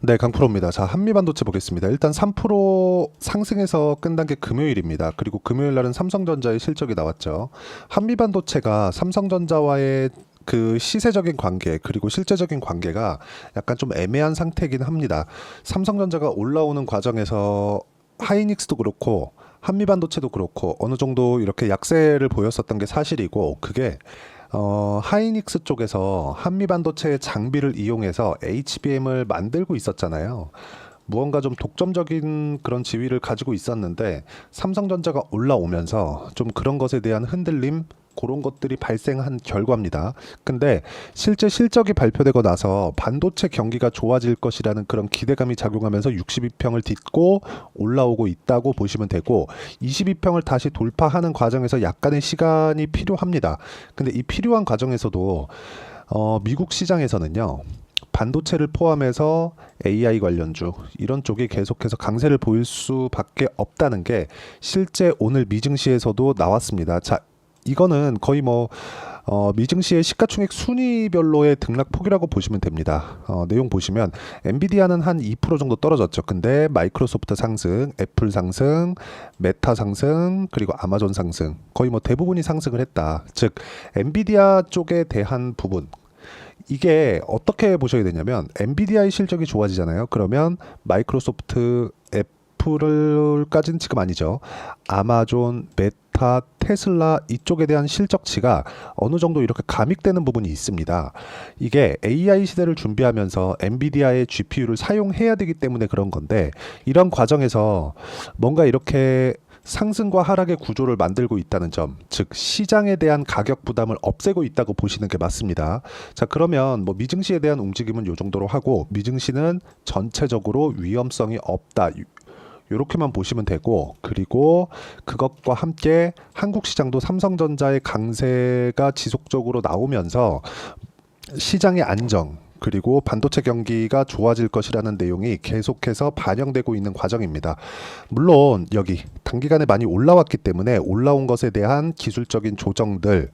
네, 강프로입니다. 자, 한미반도체 보겠습니다. 일단 3% 상승해서 끝난 게 금요일입니다. 그리고 금요일 날은 삼성전자의 실적이 나왔죠. 한미반도체가 삼성전자와의 그 시세적인 관계 그리고 실제적인 관계가 약간 좀 애매한 상태이긴 합니다. 삼성전자가 올라오는 과정에서 하이닉스도 그렇고 한미반도체도 그렇고 어느 정도 이렇게 약세를 보였었던 게 사실이고, 그게 하이닉스 쪽에서 한미반도체의 장비를 이용해서 HBM을 만들고 있었잖아요. 무언가 좀 독점적인 그런 지위를 가지고 있었는데 삼성전자가 올라오면서 좀 그런 것에 대한 흔들림, 그런 것들이 발생한 결과입니다. 근데 실제 실적이 발표되고 나서 반도체 경기가 좋아질 것이라는 그런 기대감이 작용하면서 62평을 딛고 올라오고 있다고 보시면 되고, 22평을 다시 돌파하는 과정에서 약간의 시간이 필요합니다. 근데 이 필요한 과정에서도 미국 시장에서는요, 반도체를 포함해서 AI 관련주 이런 쪽이 계속해서 강세를 보일 수밖에 없다는 게 실제 오늘 미증시에서도 나왔습니다. 자, 이거는 거의 뭐 미증시의 시가총액 순위별로의 등락폭이라고 보시면 됩니다. 내용 보시면 엔비디아는 한 2% 정도 떨어졌죠. 근데 마이크로소프트 상승, 애플 상승, 메타 상승, 그리고 아마존 상승, 거의 뭐 대부분이 상승을 했다. 즉 엔비디아 쪽에 대한 부분, 이게 어떻게 보셔야 되냐면, 엔비디아의 실적이 좋아지잖아요. 그러면 마이크로소프트, 애플까지는 지금 아니죠. 아마존, 메타, 테슬라 이쪽에 대한 실적치가 어느 정도 이렇게 감익되는 부분이 있습니다. 이게 AI 시대를 준비하면서 엔비디아의 GPU를 사용해야 되기 때문에 그런 건데, 이런 과정에서 뭔가 이렇게 상승과 하락의 구조를 만들고 있다는 점, 즉 시장에 대한 가격 부담을 없애고 있다고 보시는 게 맞습니다. 자, 그러면 뭐 미증시에 대한 움직임은 요 정도로 하고, 미증시는 전체적으로 위험성이 없다, 요렇게만 보시면 되고, 그리고 그것과 함께 한국 시장도 삼성전자의 강세가 지속적으로 나오면서 시장의 안정 그리고 반도체 경기가 좋아질 것이라는 내용이 계속해서 반영되고 있는 과정입니다. 물론 여기 단기간에 많이 올라왔기 때문에 올라온 것에 대한 기술적인 조정들,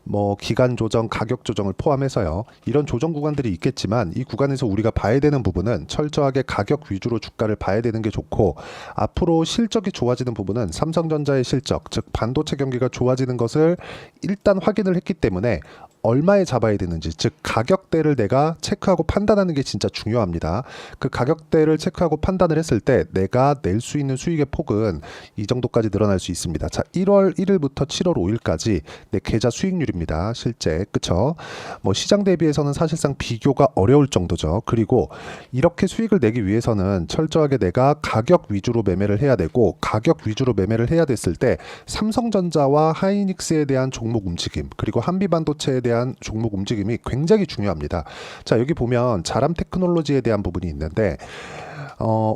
뭐 기간 조정, 가격 조정을 포함해서요, 이런 조정 구간들이 있겠지만, 이 구간에서 우리가 봐야 되는 부분은 철저하게 가격 위주로 주가를 봐야 되는 게 좋고, 앞으로 실적이 좋아지는 부분은 삼성전자의 실적, 즉 반도체 경기가 좋아지는 것을 일단 확인을 했기 때문에 얼마에 잡아야 되는지, 즉 가격대를 내가 체크하고 판단하는 게 진짜 중요합니다. 그 가격대를 체크하고 판단을 했을 때 내가 낼 수 있는 수익의 폭은 이 정도까지 늘어날 수 있습니다. 자, 1월 1일부터 7월 5일까지 내 계좌 수익률입니다. 실제, 그쵸? 뭐 시장 대비해서는 사실상 비교가 어려울 정도죠. 그리고 이렇게 수익을 내기 위해서는 철저하게 내가 가격 위주로 매매를 해야 되고, 가격 위주로 매매를 해야 됐을 때 삼성전자와 하이닉스에 대한 종목 움직임, 그리고 한미반도체에 대한 종목 움직임이 굉장히 중요합니다. 자, 여기 보면 자람 테크놀로지에 대한 부분이 있는데,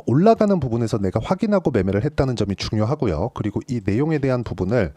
올라가는 부분에서 내가 확인하고 매매를 했다는 점이 중요하고요. 그리고 이 내용에 대한 부분을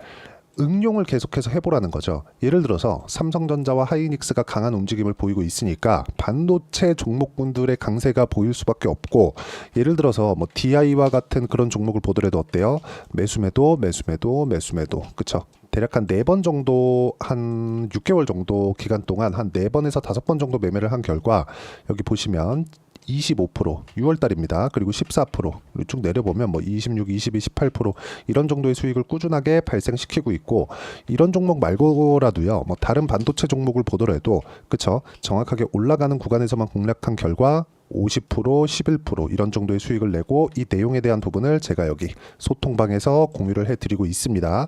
응용을 계속해서 해보라는 거죠. 예를 들어서 삼성전자와 하이닉스가 강한 움직임을 보이고 있으니까 반도체 종목군들의 강세가 보일 수밖에 없고, 예를 들어서 뭐 DI와 같은 그런 종목을 보더라도 어때요? 매수매도, 매수매도, 매수매도, 그쵸? 대략 한 4번 정도, 한 6개월 정도 기간 동안 한 4번에서 5번 정도 매매를 한 결과, 여기 보시면 25%, 6월달입니다. 그리고 14%, 쭉 내려보면 뭐 26, 22, 18% 이런 정도의 수익을 꾸준하게 발생시키고 있고, 이런 종목 말고라도요, 뭐 다른 반도체 종목을 보더라도, 그쵸? 정확하게 올라가는 구간에서만 공략한 결과 50%, 11% 이런 정도의 수익을 내고, 이 내용에 대한 부분을 제가 여기 소통방에서 공유를 해드리고 있습니다.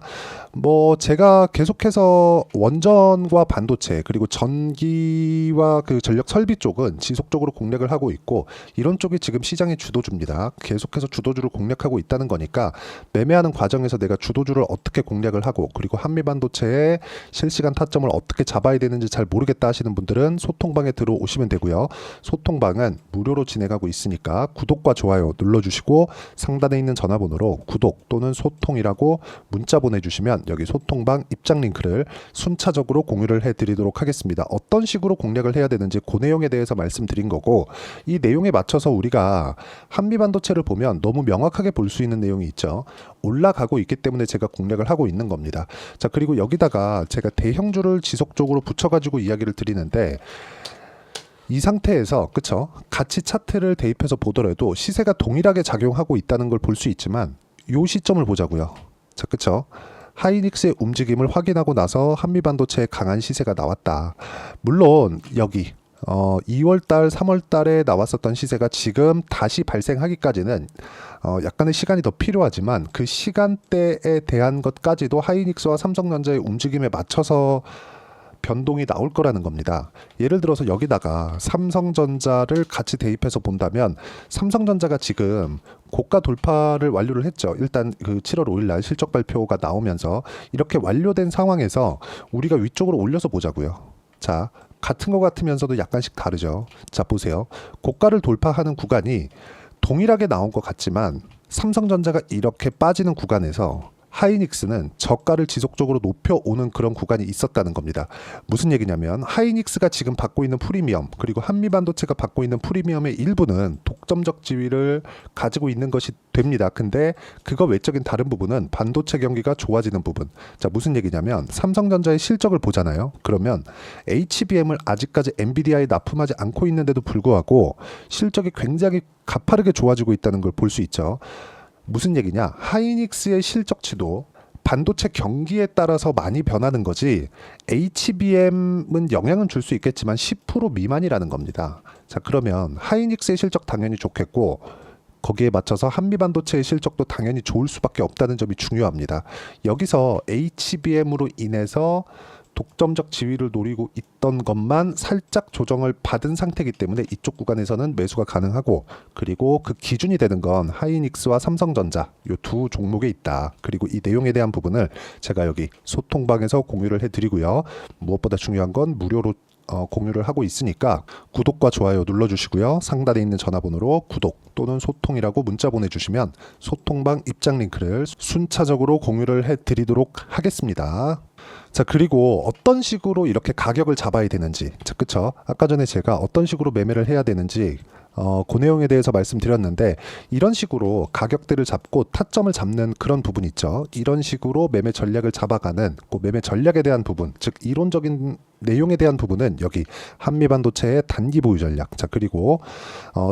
뭐 제가 계속해서 원전과 반도체 그리고 전기와 그 전력 설비 쪽은 지속적으로 공략을 하고 있고, 이런 쪽이 지금 시장의 주도주입니다. 계속해서 주도주를 공략하고 있다는 거니까, 매매하는 과정에서 내가 주도주를 어떻게 공략을 하고, 그리고 한미반도체의 실시간 타점을 어떻게 잡아야 되는지 잘 모르겠다 하시는 분들은 소통방에 들어오시면 되고요. 소통방은 무료로 진행하고 있으니까 구독과 좋아요 눌러주시고, 상단에 있는 전화번호로 구독 또는 소통이라고 문자 보내주시면 여기 소통방 입장 링크를 순차적으로 공유를 해드리도록 하겠습니다. 어떤 식으로 공략을 해야 되는지 그 내용에 대해서 말씀드린 거고, 이 내용에 맞춰서 우리가 한미반도체를 보면 너무 명확하게 볼 수 있는 내용이 있죠. 올라가고 있기 때문에 제가 공략을 하고 있는 겁니다. 자, 그리고 여기다가 제가 대형주를 지속적으로 붙여가지고 이야기를 드리는데, 이 상태에서 그쵸? 같이 차트를 대입해서 보더라도 시세가 동일하게 작용하고 있다는 걸 볼 수 있지만 요 시점을 보자고요. 자, 그쵸? 하이닉스의 움직임을 확인하고 나서 한미반도체의 강한 시세가 나왔다. 물론 여기 2월달, 3월달에 나왔었던 시세가 지금 다시 발생하기까지는 약간의 시간이 더 필요하지만 그 시간대에 대한 것까지도 하이닉스와 삼성전자의 움직임에 맞춰서 변동이 나올 거라는 겁니다. 예를 들어서 여기다가 삼성전자를 같이 대입해서 본다면 삼성전자가 지금 고가 돌파를 완료를 했죠. 일단 그 7월 5일 날 실적 발표가 나오면서 이렇게 완료된 상황에서 우리가 위쪽으로 올려서 보자고요. 자, 같은 것 같으면서도 약간씩 다르죠. 자, 보세요. 고가를 돌파하는 구간이 동일하게 나온 것 같지만 삼성전자가 이렇게 빠지는 구간에서 하이닉스는 저가를 지속적으로 높여오는 그런 구간이 있었다는 겁니다. 무슨 얘기냐면 하이닉스가 지금 받고 있는 프리미엄, 그리고 한미반도체가 받고 있는 프리미엄의 일부는 독점적 지위를 가지고 있는 것이 됩니다. 근데 그거 외적인 다른 부분은 반도체 경기가 좋아지는 부분. 자, 무슨 얘기냐면 삼성전자의 실적을 보잖아요. 그러면 HBM을 아직까지 엔비디아에 납품하지 않고 있는데도 불구하고 실적이 굉장히 가파르게 좋아지고 있다는 걸 볼 수 있죠. 무슨 얘기냐? 하이닉스의 실적치도 반도체 경기에 따라서 많이 변하는 거지 HBM은 영향은 줄 수 있겠지만 10% 미만이라는 겁니다. 자, 그러면 하이닉스의 실적 당연히 좋겠고 거기에 맞춰서 한미반도체의 실적도 당연히 좋을 수밖에 없다는 점이 중요합니다. 여기서 HBM으로 인해서 독점적 지위를 노리고 있던 것만 살짝 조정을 받은 상태이기 때문에 이쪽 구간에서는 매수가 가능하고, 그리고 그 기준이 되는 건 하이닉스와 삼성전자 이 두 종목에 있다. 그리고 이 내용에 대한 부분을 제가 여기 소통방에서 공유를 해드리고요. 무엇보다 중요한 건 무료로 공유를 하고 있으니까 구독과 좋아요 눌러주시고요. 상단에 있는 전화번호로 구독 또는 소통이라고 문자 보내주시면 소통방 입장 링크를 순차적으로 공유를 해드리도록 하겠습니다. 자, 그리고 어떤 식으로 이렇게 가격을 잡아야 되는지, 자, 그쵸? 아까 전에 제가 어떤 식으로 매매를 해야 되는지 그 내용에 대해서 말씀드렸는데, 이런 식으로 가격대를 잡고 타점을 잡는 그런 부분 있죠. 이런 식으로 매매 전략을 잡아가는 그 매매 전략에 대한 부분, 즉 이론적인 내용에 대한 부분은 여기 한미반도체의 단기 보유 전략. 자, 그리고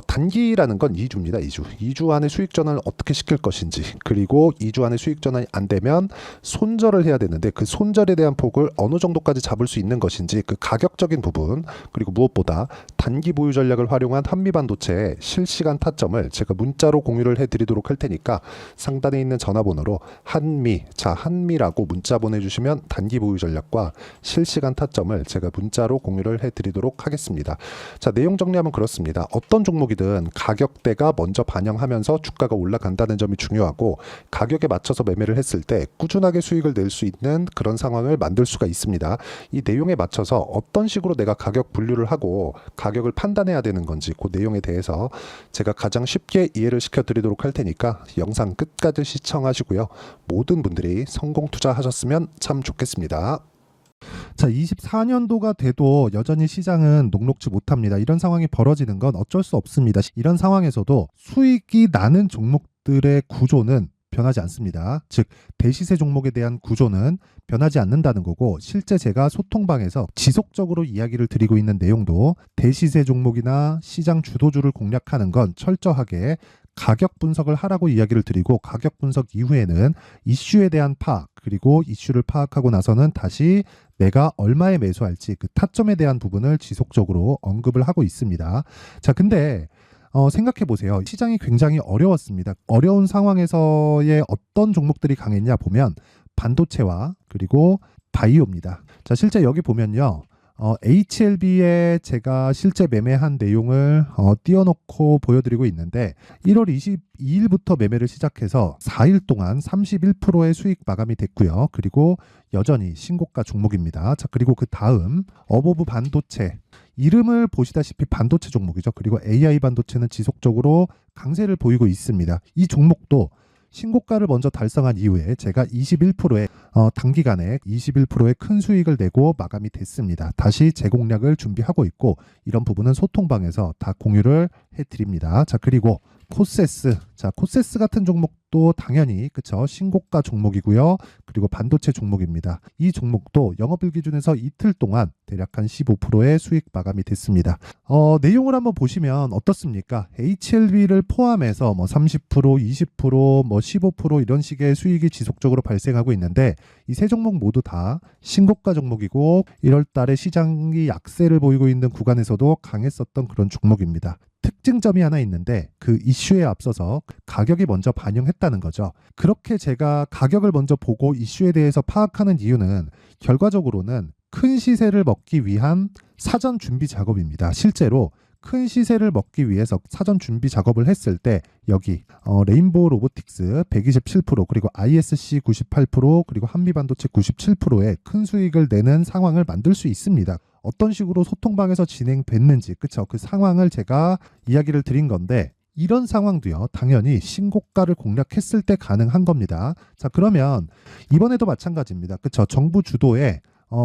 단기라는 건 2주입니다. 2주 안에 수익 전환을 어떻게 시킬 것인지, 그리고 2주 안에 수익 전환이 안 되면 손절을 해야 되는데 그 손절에 대한 폭을 어느 정도까지 잡을 수 있는 것인지, 그 가격적인 부분, 그리고 무엇보다 단기 보유 전략을 활용한 한미반도체의 실시간 타점을 제가 문자로 공유를 해드리도록 할 테니까 상단에 있는 전화번호로 한미라고 문자 보내주시면 단기 보유 전략과 실시간 타점을 제가 문자로 공유를 해드리도록 하겠습니다. 자, 내용 정리하면 그렇습니다. 어떤 종목이든 가격대가 먼저 반영하면서 주가가 올라간다는 점이 중요하고, 가격에 맞춰서 매매를 했을 때 꾸준하게 수익을 낼 수 있는 그런 상황을 만들 수가 있습니다. 이 내용에 맞춰서 어떤 식으로 내가 가격 분류를 하고 가격을 판단해야 되는 건지, 그 내용에 대해서 제가 가장 쉽게 이해를 시켜드리도록 할 테니까 영상 끝까지 시청하시고요. 모든 분들이 성공 투자하셨으면 참 좋겠습니다. 자, 24년도가 돼도 여전히 시장은 녹록지 못합니다. 이런 상황이 벌어지는 건 어쩔 수 없습니다. 이런 상황에서도 수익이 나는 종목들의 구조는 변하지 않습니다. 즉, 대시세 종목에 대한 구조는 변하지 않는다는 거고, 실제 제가 소통방에서 지속적으로 이야기를 드리고 있는 내용도 대시세 종목이나 시장 주도주를 공략하는 건 철저하게 가격 분석을 하라고 이야기를 드리고, 가격 분석 이후에는 이슈에 대한 파악, 그리고 이슈를 파악하고 나서는 다시 내가 얼마에 매수할지 그 타점에 대한 부분을 지속적으로 언급을 하고 있습니다. 자, 근데 생각해 보세요. 시장이 굉장히 어려웠습니다. 어려운 상황에서의 어떤 종목들이 강했냐 보면 반도체와 그리고 바이오입니다. 자, 실제 여기 보면요. HLB에 제가 실제 매매한 내용을 띄워놓고 보여드리고 있는데, 1월 22일부터 매매를 시작해서 4일 동안 31%의 수익 마감이 됐고요. 그리고 여전히 신고가 종목입니다. 자, 그리고 그 다음 어보브 반도체, 이름을 보시다시피 반도체 종목이죠. 그리고 AI 반도체는 지속적으로 강세를 보이고 있습니다. 이 종목도 신고가를 먼저 달성한 이후에 제가 21%의 단기간에 21%의 큰 수익을 내고 마감이 됐습니다. 다시 재공략을 준비하고 있고, 이런 부분은 소통방에서 다 공유를 해드립니다. 자, 그리고 코세스. 자, 코세스 같은 종목도 당연히 그쵸, 신고가 종목이고요. 그리고 반도체 종목입니다. 이 종목도 영업일 기준에서 이틀 동안 대략 한 15%의 수익 마감이 됐습니다. 내용을 한번 보시면 어떻습니까? HLB를 포함해서 뭐 30%, 20%, 뭐 15% 이런 식의 수익이 지속적으로 발생하고 있는데 이 세 종목 모두 다 신고가 종목이고 1월 달에 시장이 약세를 보이고 있는 구간에서도 강했었던 그런 종목입니다. 특징점이 하나 있는데 그 이슈에 앞서서 가격이 먼저 반영했다는 거죠. 그렇게 제가 가격을 먼저 보고 이슈에 대해서 파악하는 이유는 결과적으로는 큰 시세를 먹기 위한 사전 준비 작업입니다. 실제로 큰 시세를 먹기 위해서 사전 준비 작업을 했을 때 여기 레인보우 로보틱스 127% 그리고 ISC 98% 그리고 한미반도체 97%의 큰 수익을 내는 상황을 만들 수 있습니다. 어떤 식으로 소통방에서 진행됐는지 그쵸, 그 상황을 제가 이야기를 드린 건데 이런 상황도요 당연히 신고가를 공략했을 때 가능한 겁니다. 자, 그러면 이번에도 마찬가지입니다. 그쵸, 정부 주도의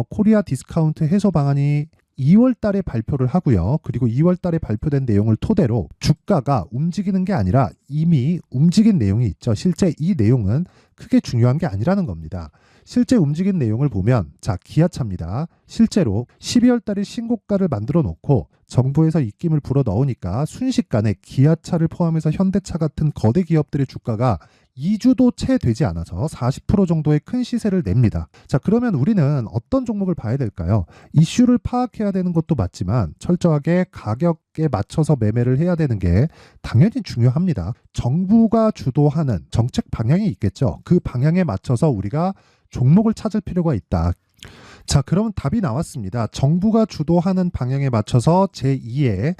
코리아 디스카운트 해소 방안이 2월 달에 발표를 하고요. 그리고 2월 달에 발표된 내용을 토대로 주가가 움직이는 게 아니라 이미 움직인 내용이 있죠. 실제 이 내용은 크게 중요한 게 아니라는 겁니다. 실제 움직인 내용을 보면 자, 기아차입니다. 실제로 12월 달에 신고가를 만들어 놓고 정부에서 입김을 불어 넣으니까 순식간에 기아차를 포함해서 현대차 같은 거대 기업들의 주가가 2주도 채 되지 않아서 40% 정도의 큰 시세를 냅니다. 자, 그러면 우리는 어떤 종목을 봐야 될까요? 이슈를 파악해야 되는 것도 맞지만 철저하게 가격에 맞춰서 매매를 해야 되는 게 당연히 중요합니다. 정부가 주도하는 정책 방향이 있겠죠. 그 방향에 맞춰서 우리가 종목을 찾을 필요가 있다. 자, 그러면 답이 나왔습니다. 정부가 주도하는 방향에 맞춰서 제2의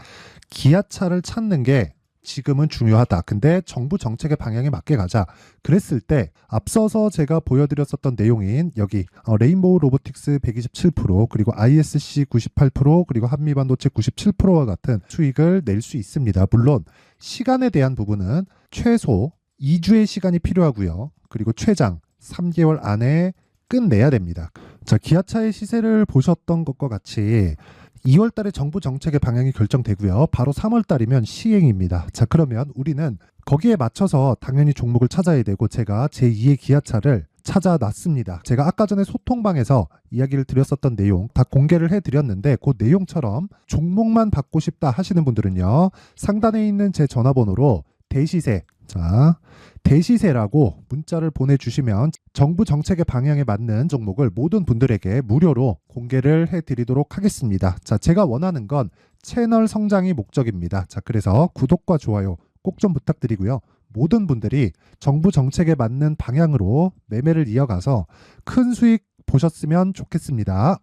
기아차를 찾는 게 지금은 중요하다. 근데 정부 정책의 방향에 맞게 가자. 그랬을 때 앞서서 제가 보여드렸었던 내용인 여기 레인보우 로보틱스 127% 그리고 ISC 98% 그리고 한미반도체 97%와 같은 수익을 낼 수 있습니다. 물론 시간에 대한 부분은 최소 2주의 시간이 필요하고요. 그리고 최장 3개월 안에 끝내야 됩니다. 자, 기아차의 시세를 보셨던 것과 같이 2월 달에 정부 정책의 방향이 결정되고요. 바로 3월 달이면 시행입니다. 자, 그러면 우리는 거기에 맞춰서 당연히 종목을 찾아야 되고 제가 제2의 기아차를 찾아놨습니다. 제가 아까 전에 소통방에서 이야기를 드렸었던 내용 다 공개를 해드렸는데 그 내용처럼 종목만 받고 싶다 하시는 분들은요. 상단에 있는 제 전화번호로 대시세, 자, 대시세라고 문자를 보내주시면 정부 정책의 방향에 맞는 종목을 모든 분들에게 무료로 공개를 해드리도록 하겠습니다. 자, 제가 원하는 건 채널 성장이 목적입니다. 자, 그래서 구독과 좋아요 꼭 좀 부탁드리고요. 모든 분들이 정부 정책에 맞는 방향으로 매매를 이어가서 큰 수익 보셨으면 좋겠습니다.